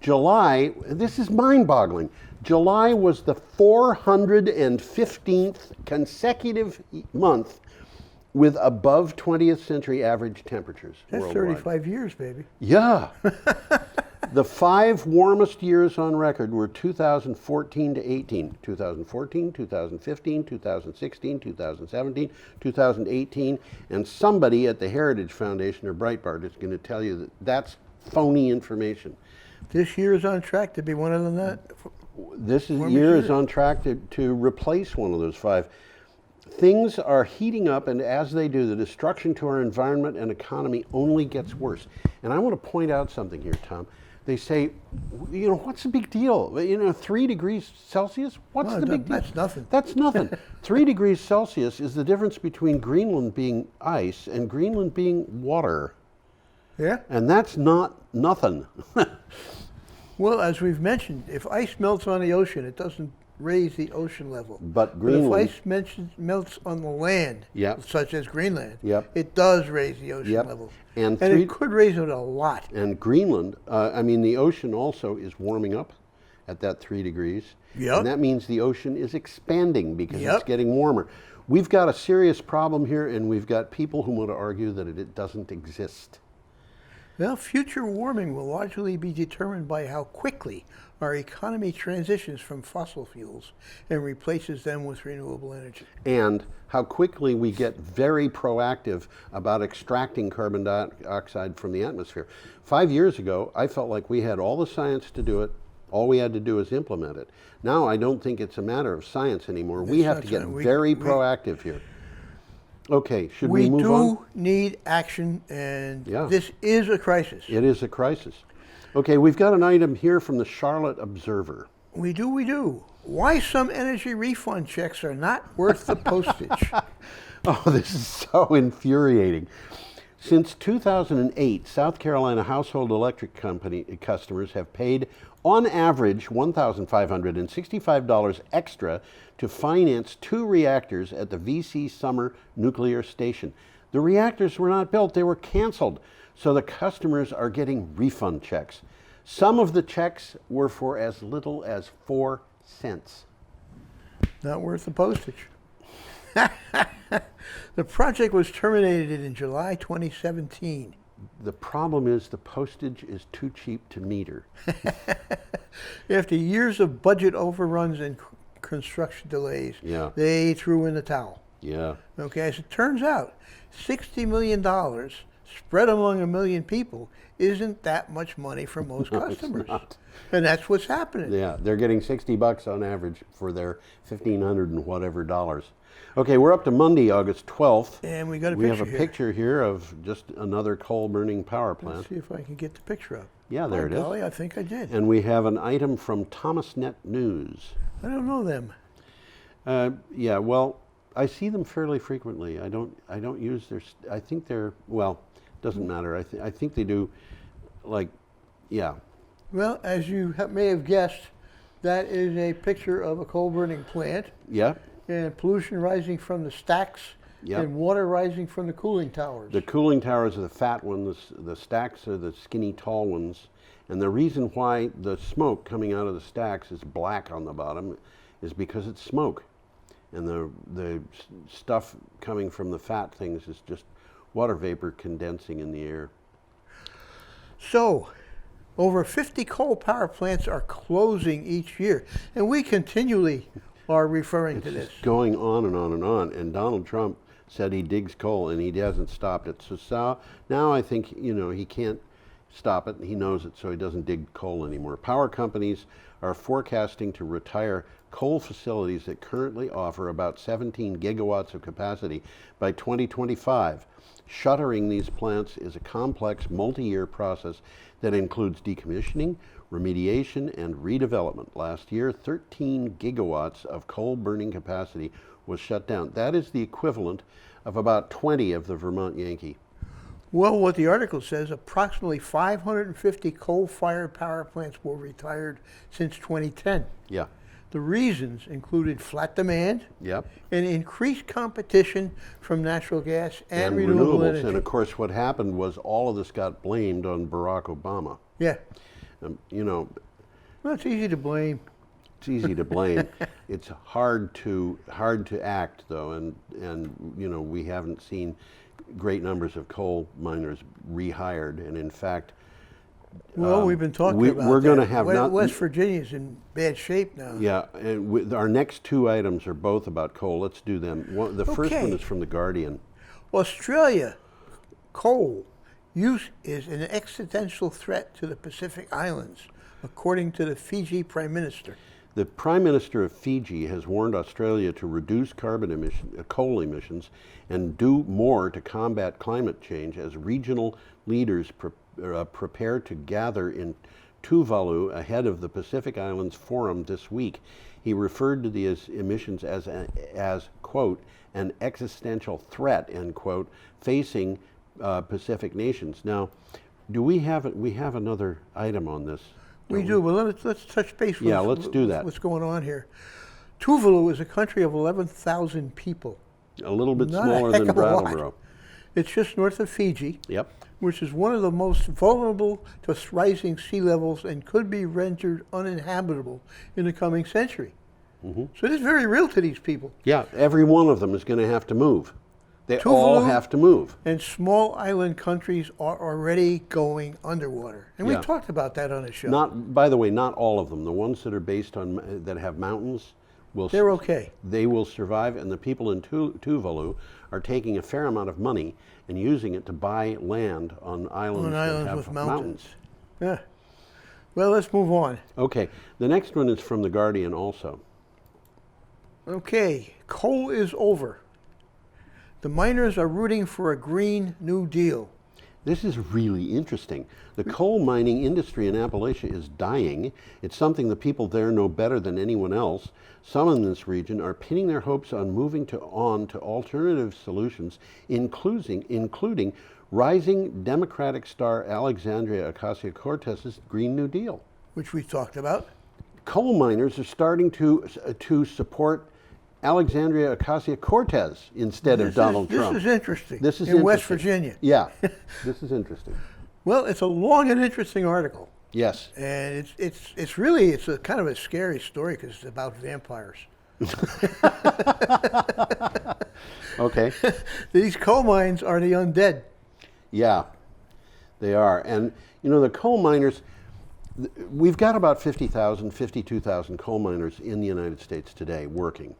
July, this is mind-boggling. July was the 415th consecutive month with above 20th century average temperatures worldwide. 35 years, baby. Yeah. The 5 warmest years on record were 2014 to 18. 2014, 2015, 2016, 2017, 2018. And somebody at the Heritage Foundation or Breitbart is going to tell you that that's phony information. This year is on track to be one of them. This year is on track to replace one of those 5. Things are heating up, and as they do, the destruction to our environment and economy only gets worse. And I want to point out something here, Tom. they say, you know, what's the big deal? You know, 3 degrees Celsius? What's the big deal? That's nothing. That's nothing. 3 degrees Celsius is the difference between Greenland being ice and Greenland being water. Yeah. And that's not nothing. Well, as we've mentioned, if ice melts on the ocean, it doesn't raise the ocean level. But Greenland, if ice melts on the land, Yep. such as Greenland, Yep. it does raise the ocean Yep. level. And it could raise it a lot. And Greenland, I mean, the ocean also is warming up at that 3 degrees. Yep. And that means the ocean is expanding because Yep. it's getting warmer. We've got a serious problem here, and we've got people who want to argue that it doesn't exist. Well, future warming will largely be determined by how quickly our economy transitions from fossil fuels and replaces them with renewable energy. And how quickly we get very proactive about extracting carbon dioxide from the atmosphere. 5 years ago, I felt like we had all the science to do it. All we had to do is implement it. Now I don't think it's a matter of science anymore. We have to get very proactive here. Okay, should we move on? We do need action, and Yeah. this is a crisis. It is a crisis. Okay, we've got an item here from the Charlotte Observer. We do. Why some energy refund checks are not worth the postage. Oh, this is so infuriating. Since 2008, South Carolina household electric company customers have paid, on average, $1,565 extra to finance 2 reactors at the VC Summer Nuclear Station. The reactors were not built, they were canceled. So the customers are getting refund checks. Some of the checks were for as little as 4 cents. Not worth the postage. The project was terminated in July 2017. The problem is the postage is too cheap to meter. After years of budget overruns and construction delays, Yeah. they threw in the towel. Yeah. Okay, as it turns out, $60 million spread among 1 million people isn't that much money for most customers. It's not. And that's what's happening. Yeah, they're getting $60 on average for their $1,500 and whatever dollars. Okay, we're up to Monday, August 12th. And we got a We picture have a here. picture here of just another coal-burning power plant. Let's see if I can get the picture up. Yeah, there it is. Golly, I think I did. And we have an item from ThomasNet News. I don't know them. Yeah, well, I see them fairly frequently. I don't use their. I think they're, well, doesn't matter. I think they do, like, yeah. Well, as you may have guessed, that is a picture of a coal-burning plant. Yeah. And pollution rising from the stacks. Yep. And water rising from the cooling towers. The cooling towers are the fat ones, the stacks are the skinny, tall ones. And the reason why the smoke coming out of the stacks is black on the bottom is because it's smoke. And the stuff coming from the fat things is just water vapor condensing in the air. So, over 50 coal power plants are closing each year. And we continually are referring to this. It's going on and on and on. And Donald Trump said he digs coal, and he hasn't stopped it. So now I think, you know, he can't stop it. He knows it, so he doesn't dig coal anymore. Power companies are forecasting to retire coal facilities that currently offer about 17 gigawatts of capacity by 2025. Shuttering these plants is a complex multi-year process that includes decommissioning, remediation, and redevelopment. Last year, 13 gigawatts of coal burning capacity was shut down. That is the equivalent of about 20 of the Vermont Yankee. Well, what the article says, approximately 550 coal-fired power plants were retired since 2010. Yeah. The reasons included flat demand, Yep. and increased competition from natural gas and renewable energy. And of course, what happened was all of this got blamed on Barack Obama. Yeah. You know, Well, it's easy to blame. it's easy to blame. It's hard to act, though, and you know, we haven't seen great numbers of coal miners rehired, and in fact, Well, we've been talking about we're going to that. have West Virginia's in bad shape now. Yeah, and our next 2 items are both about coal. Let's do them. The first one is from The Guardian. Australia, coal use is an existential threat to the Pacific Islands, according to the Fiji Prime Minister. The Prime Minister of Fiji has warned Australia to reduce coal emissions and do more to combat climate change as regional leaders prepare to gather in Tuvalu ahead of the Pacific Islands Forum this week. He referred to these emissions as quote, an existential threat, end quote, facing Pacific nations. Now, we have another item on this? We do. Well, let's touch base with, let's do that. What's going on here. Tuvalu is a country of 11,000 people. A little bit Not smaller a heck than of a lot. Brattleboro. It's just north of Fiji, Yep. which is one of the most vulnerable to rising sea levels and could be rendered uninhabitable in the coming century. Mm-hmm. So it is very real to these people. Yeah, every one of them is going to have to move. They Tuvalu all have to move. And small island countries are already going underwater. And we Yeah. talked about that on the show. Not, by the way, not all of them. The ones that are based on that have mountains They're okay. They will survive, and the people in Tuvalu are taking a fair amount of money and using it to buy land on islands, that have with mountains. Yeah. Well, let's move on. Okay, the next one is from The Guardian also. Okay, coal is over. The miners are rooting for a Green New Deal. This is really interesting. The coal mining industry in Appalachia is dying. It's something the people there know better than anyone else. Some in this region are pinning their hopes on moving on to alternative solutions, including rising Democratic star Alexandria Ocasio-Cortez's Green New Deal. Which we talked about. Coal miners are starting to support Alexandria Ocasio-Cortez instead of Donald Trump. This is interesting. This is in West interesting. Virginia. Yeah, this is interesting. Well, it's a long and interesting article. Yes. And it's really a kind of a scary story because it's about vampires. Okay. These coal mines are the undead. Yeah, they are. And, you know, the coal miners, we've got about 50,000, 52,000 coal miners in the United States today working.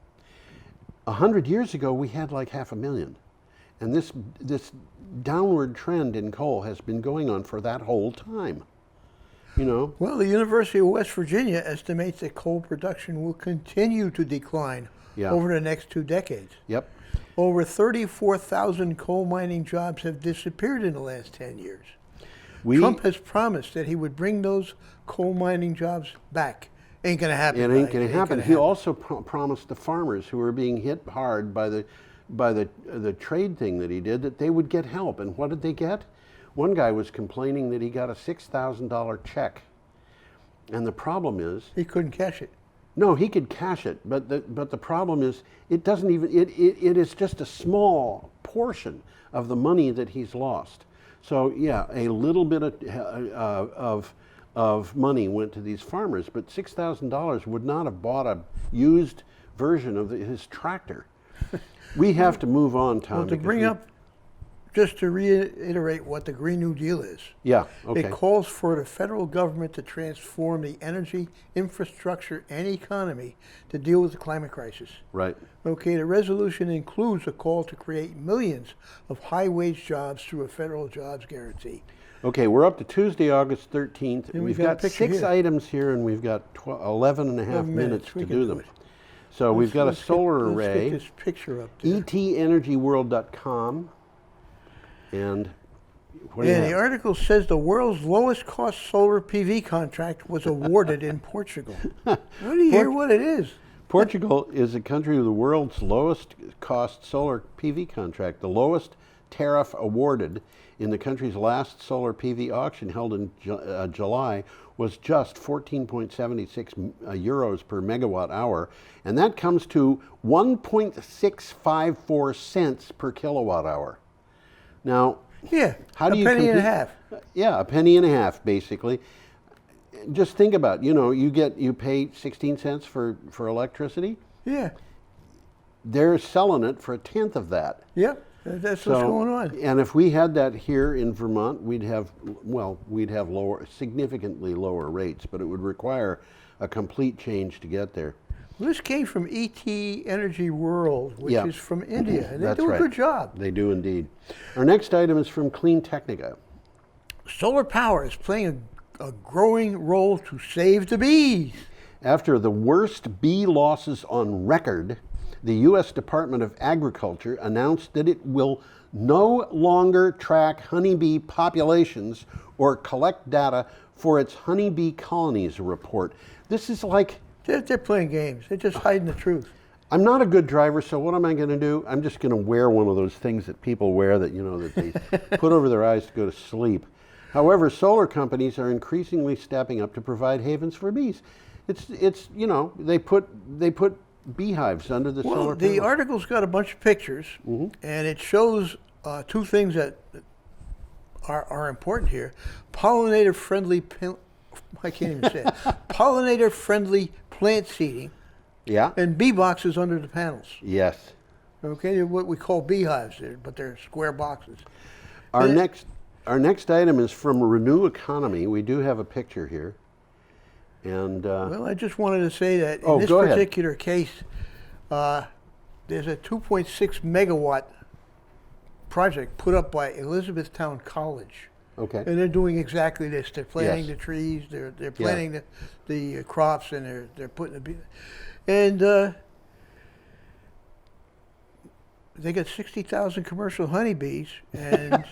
100 years ago, we had like 500,000. And this downward trend in coal has been going on for that whole time. You know? Well, the University of West Virginia estimates that coal production will continue to decline over the next 2 decades. Yep. Over 34,000 coal mining jobs have disappeared in the last 10 years. Trump has promised that he would bring those coal mining jobs back. Ain't going to happen. It ain't going to happen. He also promised the farmers who are being hit hard by the trade thing that he did that they would get help. And what did they get? One guy was complaining that he got a $6,000 check. And the problem is... He couldn't cash it. No, he could cash it, but the problem is it doesn't even, it is just a small portion of the money that he's lost. So yeah, a little bit of money went to these farmers, but $6,000 would not have bought a used version of his tractor. We have to move on, Tom. Well, to bring up, just to reiterate what the Green New Deal is. Yeah, okay. It calls for the federal government to transform the energy, infrastructure, and economy to deal with the climate crisis. Right. Okay, the resolution includes a call to create millions of high-wage jobs through a federal jobs guarantee. Okay, we're up to Tuesday, August 13th. And We've got 6 items here, and we've got 11 and a half minutes to do them. So we've got a solar array. Let's get this picture up there. etenergyworld.com. And what do you have? The article says the world's lowest cost solar PV contract was awarded in Portugal. What do you hear what it is? Portugal is a country with the world's lowest cost solar PV contract. The lowest tariff awarded in the country's last solar PV auction held in July was just 14.76 euros per megawatt hour, and that comes to 1.654 cents per kilowatt hour. Now, how do you a penny and a half. Yeah, a penny and a half, basically. Just think about, you pay 16 cents for electricity. Yeah. They're selling it for a tenth of that. Yep, that's what's going on. And if we had that here in Vermont, we'd have significantly lower rates, but it would require a complete change to get there. Well, this came from ET Energy World, which is from India. And they do a good job. They do indeed. Our next item is from Clean Technica. Solar power is playing a growing role to save the bees. After the worst bee losses on record, the U.S. Department of Agriculture announced that it will no longer track honeybee populations or collect data for its honeybee colonies, a report. This is like... They're playing games. They're just hiding the truth. I'm not a good driver, so what am I going to do? I'm just going to wear one of those things that people wear that, you know, that they put over their eyes to go to sleep. However, solar companies are increasingly stepping up to provide havens for bees. It's you know, they put beehives under the solar Well, panels. the article's got a bunch of pictures, and it shows two things that are important here. Pollinator-friendly, I can't even say it. Pollinator-friendly plant seeding. Yeah. And bee boxes under the panels. Yes. Okay, they're what we call beehives, but they're square boxes. Our next item is from Renew Economy. We do have a picture here. And well, I just wanted to say that oh, in this go ahead. particular case, there's a 2.6 megawatt project put up by Elizabethtown College. Okay. And they're doing exactly this. They're planting Yes. the trees, they're planting the crops, and they're putting the and they got 60,000 commercial honeybees, and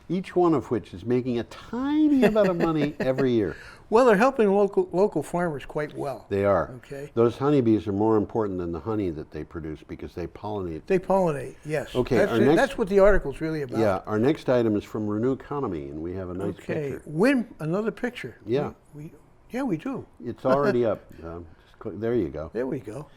each one of which is making a tiny amount of money every year. well, they're helping local farmers quite well. They are. Okay. Those honeybees are more important than the honey that they produce because they pollinate. They pollinate, yes. Okay, That's what the article's really about. Yeah, our next item is from Renew Economy, and we have a nice Okay, picture. another picture. Yeah. We do. It's already up. There you go. There we go.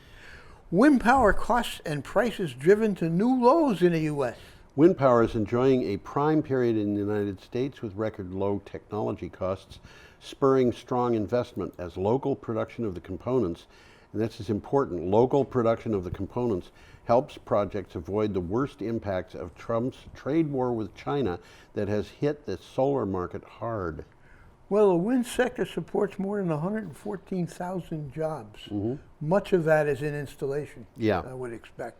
Wind power costs and prices driven to new lows in the U.S. Wind power is enjoying a prime period in the United States with record low technology costs, spurring strong investment as local production of the components, and this is important, local production of the components helps projects avoid the worst impacts of Trump's trade war with China that has hit the solar market hard. Well, the wind sector supports more than 114,000 jobs. Much of that is in installation, Yeah. I would expect.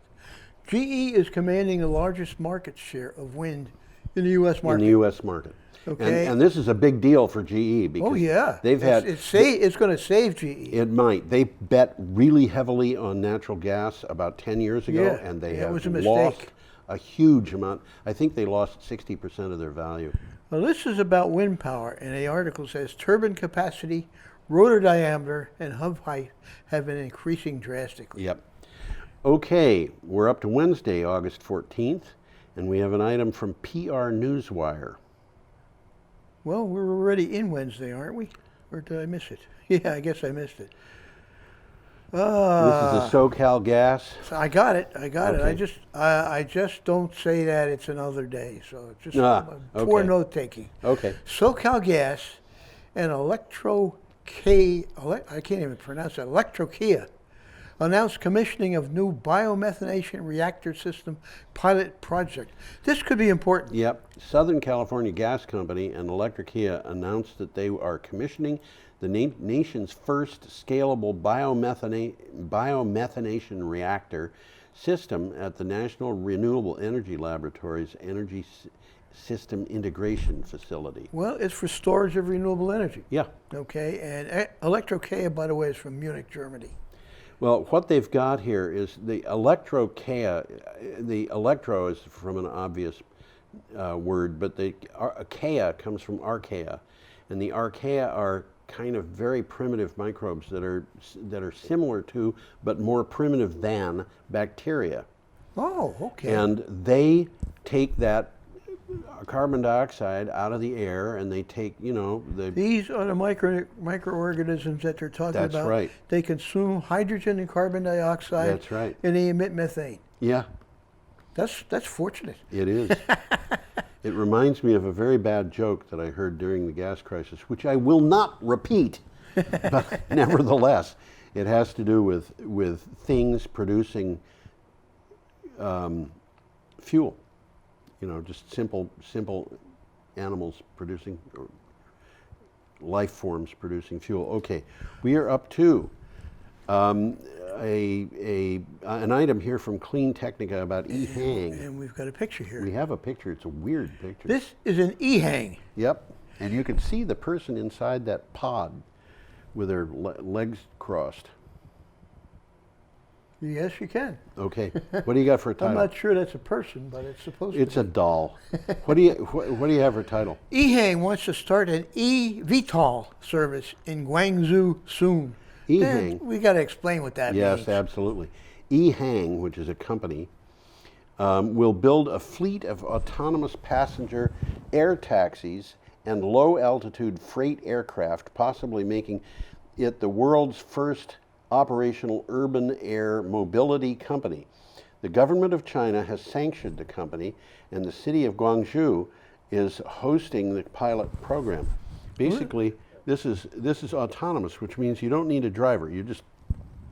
GE is commanding the largest market share of wind in the U.S. market. In the U.S. market. Okay. And this is a big deal for GE because Oh, yeah. they've had... It's going to save GE. It might. They bet really heavily on natural gas about 10 years ago, Yeah. and they Yeah, it have was a lost mistake. a huge amount. I think they lost 60% of their value. Well, this is about wind power, and the article says turbine capacity, rotor diameter, and hub height have been increasing drastically. Yep. Okay, we're up to Wednesday, August 14th, and we have an item from PR Newswire. Well, we're already in Wednesday, aren't we? Or did I miss it? Yeah, I guess I missed it. This is the SoCal Gas. I got it. I got it. Okay. I just don't say that it's another day. So it's just poor okay. note taking. Okay. SoCal Gas and I can't even pronounce it. Electrokia announced commissioning of new biomethanation reactor system pilot project. This could be important. Yep. Southern California Gas Company and Electricia announced that they are commissioning the nation's first scalable biomethanation reactor system at the National Renewable Energy Laboratory's Energy System Integration Facility. Well, it's for storage of renewable energy. Yeah. Okay, and Electrokia, by the way, is from Munich, Germany. Well, what they've got here is the Electrokia. The electro is from an obvious word, but the archaea comes from archaea, and the archaea are kind of very primitive microbes that are similar to, but more primitive than bacteria. Oh, okay. And they take that carbon dioxide out of the air, and they take, These are the microorganisms that they're talking about. That's right. They consume hydrogen and carbon dioxide. That's right. And they emit methane. Yeah, That's fortunate. it is. It reminds me of a very bad joke that I heard during the gas crisis, which I will not repeat, but nevertheless, it has to do with things producing fuel. Just simple animals producing, or life forms producing fuel. Okay, we are up to an item here from Clean Technica about e-hang. And we've got a picture here. We have a picture. It's a weird picture. This is an e-hang. Yep, and you can see the person inside that pod with their legs crossed. Yes, you can. Okay. What do you got for a I'm title? not sure that's a person, but it's supposed It's to a doll. What do you have for a title? be. EHang wants to start an eVTOL service in Guangzhou soon. EHang. And we got to explain what that Yes, means. absolutely. EHang, which is a company, will build a fleet of autonomous passenger air taxis and low-altitude freight aircraft, possibly making it the world's first operational urban air mobility company. The government of China has sanctioned the company, and the city of Guangzhou is hosting the pilot program. Basically, this is autonomous, which means you don't need a driver. You just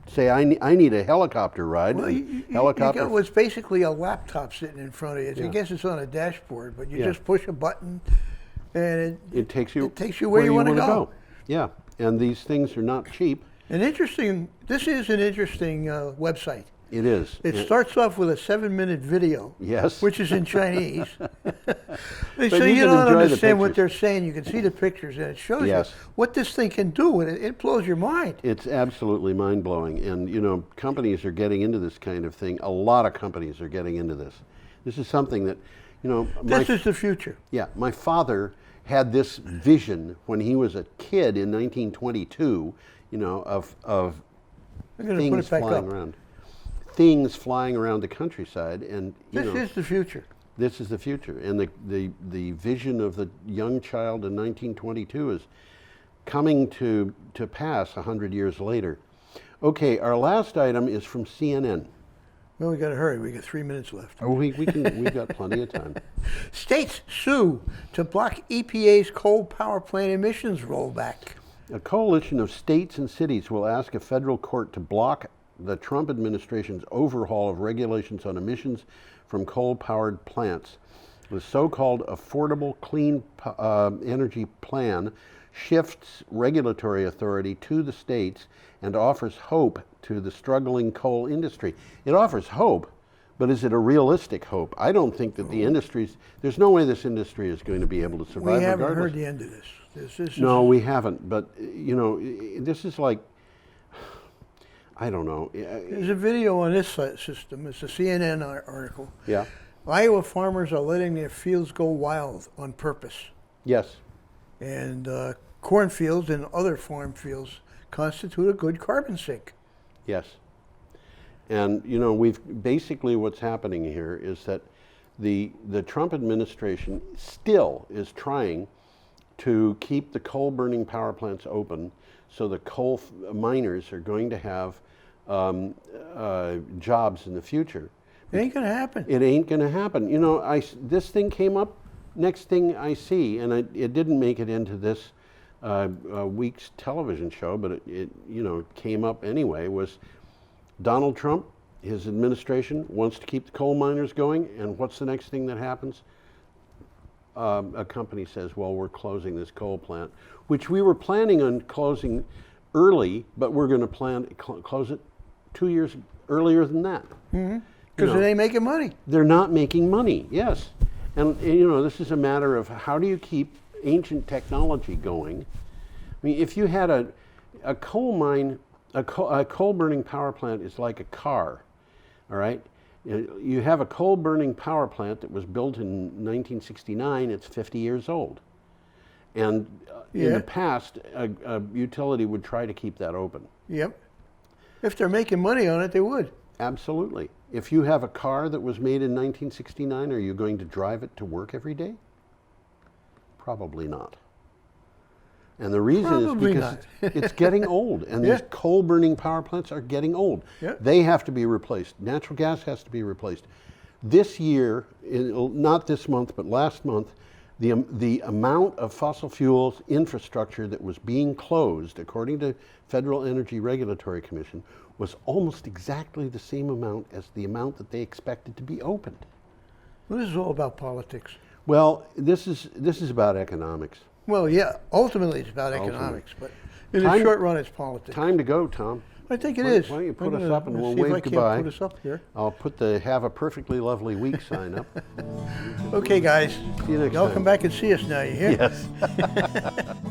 say, I need a helicopter ride. Well, and you helicopter. got what's basically a laptop sitting in front of you. Yeah. I guess it's on a dashboard, but you Yeah. just push a button, and It takes you where you want to wanna go. Yeah, and these things are not cheap. This is an interesting website. It is. It starts off with a 7-minute video, Yes. which is in Chinese. So you you can don't enjoy the understand what pictures. they're saying. You can see the pictures, and it shows Yes. you what this thing can do, and it blows your mind. It's absolutely mind-blowing, and companies are getting into this kind of thing. A lot of companies are getting into this. This is something that, This is the future. yeah, my father had this vision when he was a kid in 1922, of I'm going to put things it back flying up. around. Things flying around the countryside, and This is the future. this is the future. And the vision of the young child in 1922 is coming to pass 100 years later. Okay, our last item is from CNN. Well, we got to hurry. We got 3 minutes left. Oh, we've got plenty of time. States sue to block EPA's coal power plant emissions rollback. A coalition of states and cities will ask a federal court to block the Trump administration's overhaul of regulations on emissions from coal-powered plants. The so-called Affordable Clean Energy Plan shifts regulatory authority to the states and offers hope to the struggling coal industry. It offers hope, but is it a realistic hope? I don't think that there's no way this industry is going to be able to survive We haven't regardless. heard the end of this. This is No, we haven't. But this is like, I don't know. There's a video on this system. It's a CNN article. Yeah. Iowa farmers are letting their fields go wild on purpose. Yes. And cornfields and other farm fields constitute a good carbon sink. Yes. And we've basically what's happening here is that the Trump administration still is trying to keep the coal burning power plants open, so the coal miners are going to have jobs in the future. It ain't going to happen. It ain't going to happen. This thing came up. Next thing I see, and it didn't make it into this week's television show, but it came up anyway, was Donald Trump, his administration, wants to keep the coal miners going, and what's the next thing that happens? A company says, well, we're closing this coal plant, which we were planning on closing early, but we're going to close it 2 years earlier than that. Mm-hmm. Because it ain't making money. They're not making money, yes. And this is a matter of how do you keep ancient technology going? I mean, if you had a coal mine, a coal burning power plant is like a car, all right? You have a coal burning power plant that was built in 1969, it's 50 years old. And in the past, a utility would try to keep that open. Yep. If they're making money on it, they would. Absolutely. If you have a car that was made in 1969, are you going to drive it to work every day? Probably not. And the reason Probably is not. because it's getting old, and these coal-burning power plants are getting old. Yeah. They have to be replaced. Natural gas has to be replaced. This year, not this month, but last month, the amount of fossil fuels infrastructure that was being closed, according to Federal Energy Regulatory Commission, was almost exactly the same amount as the amount that they expected to be opened. Well, this is all about politics. Well, this is about economics. Well, yeah, ultimately it's about economics, but in the Time- short run, it's politics. Time to go, Tom. I think it Why- is. why don't you put I'm us gonna- up and let's we'll see if wave I can't goodbye. put us up here. I'll put the "Have a perfectly lovely week" sign up. Okay, guys. See you next Y'all time. come back and see us now, you hear? Yes.